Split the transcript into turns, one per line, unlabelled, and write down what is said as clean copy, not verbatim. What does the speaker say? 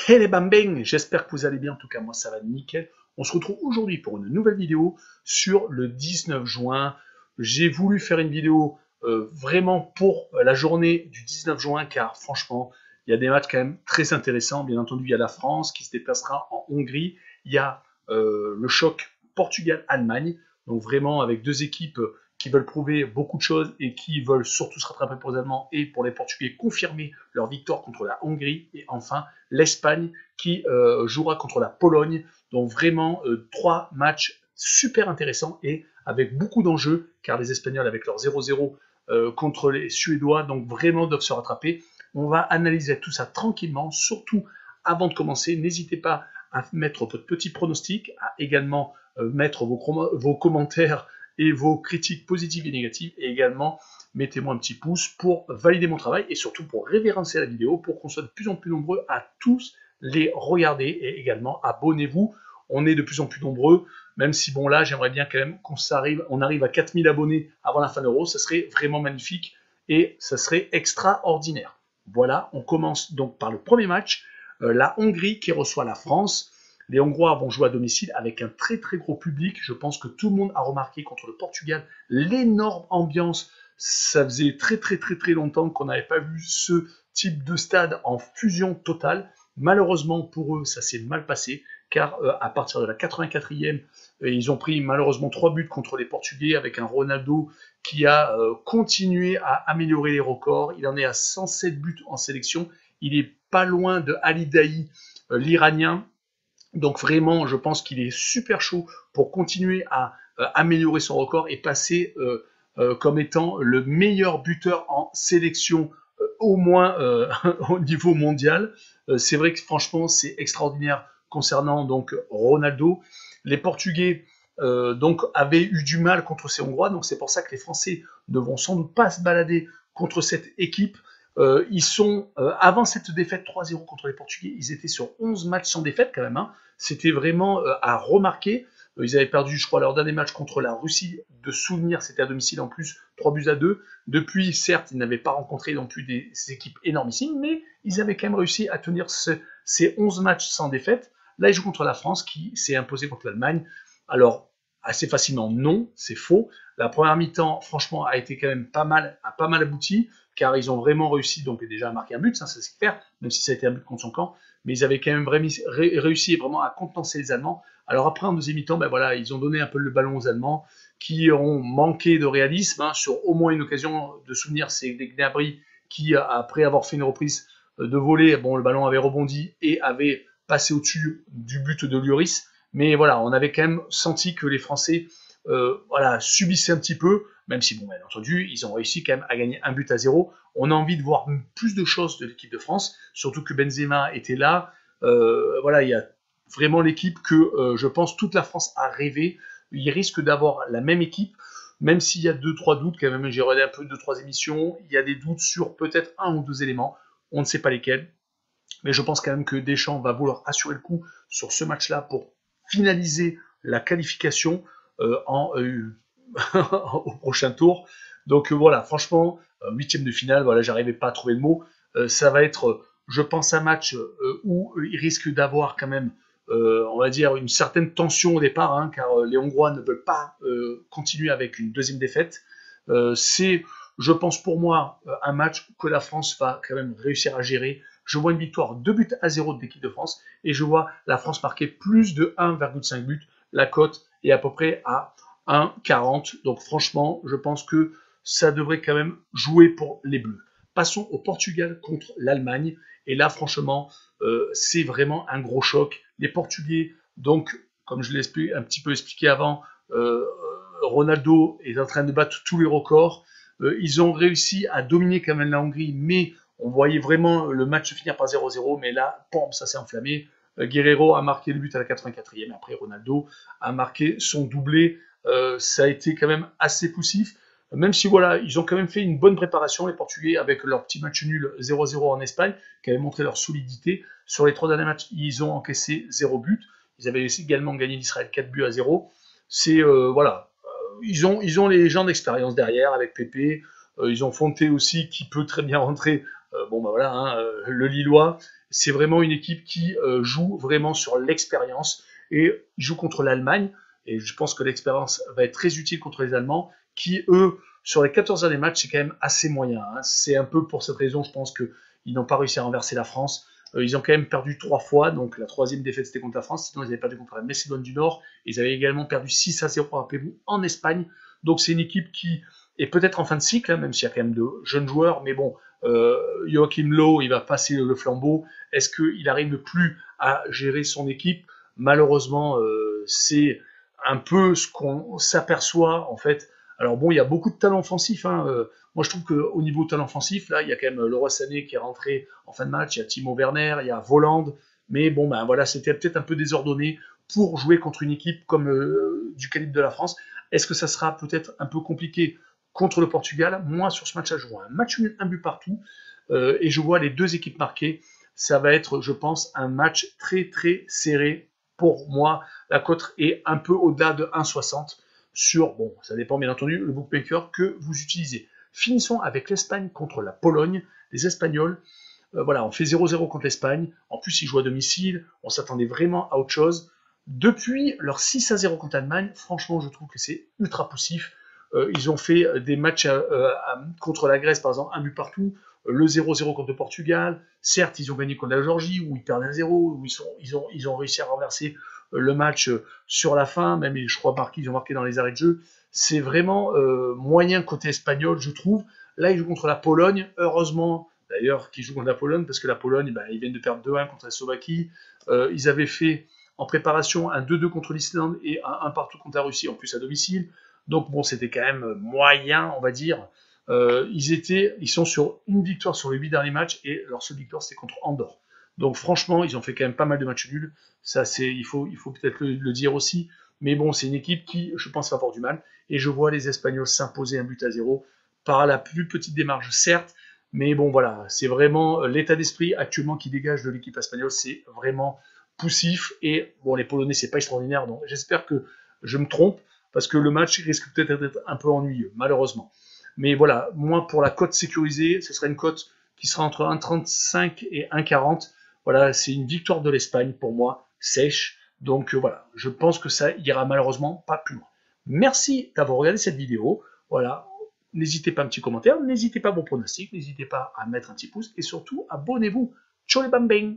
Hey les bambins, j'espère que vous allez bien, en tout cas moi ça va nickel. On se retrouve aujourd'hui pour une nouvelle vidéo sur le 19 juin. J'ai voulu faire une vidéo vraiment pour la journée du 19 juin car franchement il y a des matchs quand même très intéressants. Bien entendu il y a la France qui se déplacera en Hongrie, il y a le choc Portugal-Allemagne, donc vraiment avec deux équipes qui veulent prouver beaucoup de choses et qui veulent surtout se rattraper pour les Allemands et pour les Portugais confirmer leur victoire contre la Hongrie. Et enfin l'Espagne qui jouera contre la Pologne. Donc vraiment trois matchs super intéressants et avec beaucoup d'enjeux car les Espagnols avec leur 0-0 contre les Suédois donc vraiment doivent se rattraper. On va analyser tout ça tranquillement, surtout avant de commencer, n'hésitez pas à mettre votre petit pronostic, à également mettre vos commentaires et vos critiques positives et négatives, et également mettez-moi un petit pouce pour valider mon travail et surtout pour référencer la vidéo pour qu'on soit de plus en plus nombreux à tous les regarder, et également abonnez-vous, on est de plus en plus nombreux, même si bon là j'aimerais bien quand même on arrive à 4000 abonnés avant la fin de l'Euro, ça serait vraiment magnifique et ça serait extraordinaire. Voilà, on commence donc par le premier match, la Hongrie qui reçoit la France. Les Hongrois vont jouer à domicile avec un très très gros public. Je pense que tout le monde a remarqué contre le Portugal l'énorme ambiance. Ça faisait très très très très longtemps qu'on n'avait pas vu ce type de stade en fusion totale. Malheureusement pour eux, ça s'est mal passé car à partir de la 84e, ils ont pris malheureusement 3 buts contre les Portugais avec un Ronaldo qui a continué à améliorer les records. Il en est à 107 buts en sélection. Il est pas loin de Ali Daei, l'Iranien. Donc vraiment, je pense qu'il est super chaud pour continuer à améliorer son record et passer comme étant le meilleur buteur en sélection, au moins au niveau mondial. C'est vrai que franchement, c'est extraordinaire concernant donc Ronaldo. Les Portugais donc avaient eu du mal contre ces Hongrois, donc c'est pour ça que les Français ne vont sans doute pas se balader contre cette équipe. Ils sont, avant cette défaite 3-0 contre les Portugais, ils étaient sur 11 matchs sans défaite quand même. Hein. C'était vraiment à remarquer. Ils avaient perdu, je crois, leur dernier match contre la Russie. De souvenir, c'était à domicile en plus, 3-2. Depuis, certes, ils n'avaient pas rencontré non plus des équipes énormissimes, mais ils avaient quand même réussi à tenir ces 11 matchs sans défaite. Là, ils jouent contre la France qui s'est imposée contre l'Allemagne. Alors, assez facilement, non, c'est faux. La première mi-temps, franchement, a été quand même pas mal abouti, car ils ont vraiment réussi donc déjà à marquer un but, ça c'est clair, même si ça a été un but contre son camp, mais ils avaient quand même réussi vraiment à contenancer les Allemands. Alors après, en deuxième mi-temps, ben voilà, ils ont donné un peu le ballon aux Allemands, qui ont manqué de réalisme, hein, sur au moins une occasion de souvenir, c'est Gnabry qui, après avoir fait une reprise de volée, bon, le ballon avait rebondi et avait passé au-dessus du but de Lloris, mais voilà, on avait quand même senti que les Français voilà, subissaient un petit peu, même si, bon, bien entendu, ils ont réussi quand même à gagner 1-0. On a envie de voir plus de choses de l'équipe de France, surtout que Benzema était là. Voilà, il y a vraiment l'équipe que je pense toute la France a rêvé. Il risque d'avoir la même équipe, même s'il y a 2-3 doutes quand même. J'ai regardé un peu 2-3 émissions. Il y a des doutes sur peut-être un ou deux éléments. On ne sait pas lesquels. Mais je pense quand même que Deschamps va vouloir assurer le coup sur ce match-là pour finaliser la qualification au prochain tour. Donc voilà, franchement, huitième de finale, voilà, j'arrivais pas à trouver le mot. Ça va être, je pense, un match où il risque d'avoir quand même, on va dire, une certaine tension au départ, hein, car les Hongrois ne veulent pas continuer avec une deuxième défaite. C'est, je pense pour moi, un match que la France va quand même réussir à gérer. Je vois une victoire 2-0 de l'équipe de France et je vois la France marquer plus de 1,5 buts. La cote est à peu près à 1,40. Donc franchement, je pense que ça devrait quand même jouer pour les Bleus. Passons au Portugal contre l'Allemagne. Et là, franchement, c'est vraiment un gros choc. Les Portugais, donc, comme je l'ai un petit peu expliqué avant, Ronaldo est en train de battre tous les records. Ils ont réussi à dominer quand même la Hongrie, mais on voyait vraiment le match se finir par 0-0. Mais là, pom, ça s'est enflammé. Guerreiro a marqué le but à la 84e. Après, Ronaldo a marqué son doublé. Ça a été quand même assez poussif. Même si voilà, ils ont quand même fait une bonne préparation, les Portugais, avec leur petit match nul 0-0 en Espagne, qui avait montré leur solidité. Sur les 3 derniers matchs, ils ont encaissé 0 but. Ils avaient également gagné l'Israël 4-0. C'est voilà, ils ont les gens d'expérience derrière avec Pépé. Ils ont Fonté aussi qui peut très bien rentrer. Bon bah voilà, hein, le Lillois. c'est vraiment une équipe qui joue vraiment sur l'expérience et joue contre l'Allemagne. Et je pense que l'expérience va être très utile contre les Allemands qui, eux, sur les 14 derniers matchs, c'est quand même assez moyen. Hein. C'est un peu pour cette raison, je pense qu'ils n'ont pas réussi à renverser la France. Ils ont quand même perdu 3 fois, donc la 3e défaite c'était contre la France, sinon ils avaient perdu contre la Macédoine du Nord, ils avaient également perdu 6-0, rappelez-vous, en Espagne. Donc c'est une équipe qui est peut-être en fin de cycle, hein, même s'il y a quand même de jeunes joueurs, mais bon, Joachim Löw, il va passer le flambeau. Est-ce qu'il n'arrive plus à gérer son équipe? Malheureusement, c'est un peu ce qu'on s'aperçoit en fait. Alors bon, il y a beaucoup de talent offensif. Hein. Moi, je trouve qu'au niveau talent offensif, là, il y a quand même Leroy Sané qui est rentré en fin de match. Il y a Timo Werner, il y a Volland. Mais bon, ben voilà, c'était peut-être un peu désordonné pour jouer contre une équipe comme du calibre de la France. Est-ce que ça sera peut-être un peu compliqué contre le Portugal? Moi, sur ce match, je vois un match nul, un but partout. Et je vois les deux équipes marquées. Ça va être, je pense, un match très très serré. Pour moi, la cote est un peu au-delà de 1,60 sur, bon, ça dépend bien entendu, le bookmaker que vous utilisez. Finissons avec l'Espagne contre la Pologne. Les Espagnols, voilà, on fait 0-0 contre l'Espagne. En plus, ils jouent à domicile. On s'attendait vraiment à autre chose. Depuis leur 6-0 contre l'Allemagne, franchement, je trouve que c'est ultra poussif. Ils ont fait des matchs contre la Grèce, par exemple, un but partout. Le 0-0 contre le Portugal. Certes, ils ont gagné contre la Géorgie, où ils perdent 1-0, où ils ont réussi à renverser le match sur la fin. Même, je crois, ils ont marqué dans les arrêts de jeu. C'est vraiment moyen côté espagnol, je trouve. Là, ils jouent contre la Pologne. Heureusement, d'ailleurs, qu'ils jouent contre la Pologne, parce que la Pologne, ben, ils viennent de perdre 2-1 contre la Slovaquie. Ils avaient fait en préparation un 2-2 contre l'Islande et un 1 partout contre la Russie, en plus à domicile. Donc bon, c'était quand même moyen, on va dire. Ils sont sur une victoire sur les 8 derniers matchs et leur seule victoire c'était contre Andorre. Donc franchement, ils ont fait quand même pas mal de matchs nuls. Ça, il faut peut-être le dire aussi. Mais bon, c'est une équipe qui, je pense, va avoir du mal. Et je vois les Espagnols s'imposer 1-0 par la plus petite démarche, certes. Mais bon, voilà, c'est vraiment l'état d'esprit actuellement qui dégage de l'équipe espagnole. C'est vraiment poussif. Et bon, les Polonais, c'est pas extraordinaire. Donc j'espère que je me trompe parce que le match risque peut-être d'être un peu ennuyeux, malheureusement. Mais voilà, moi, pour la cote sécurisée, ce serait une cote qui sera entre 1,35 et 1,40. Voilà, c'est une victoire de l'Espagne pour moi, sèche. Donc voilà, je pense que ça ira malheureusement pas plus loin. Merci d'avoir regardé cette vidéo. Voilà, n'hésitez pas à un petit commentaire, n'hésitez pas à vos pronostics, n'hésitez pas à mettre un petit pouce et surtout abonnez-vous. Ciao les bambins!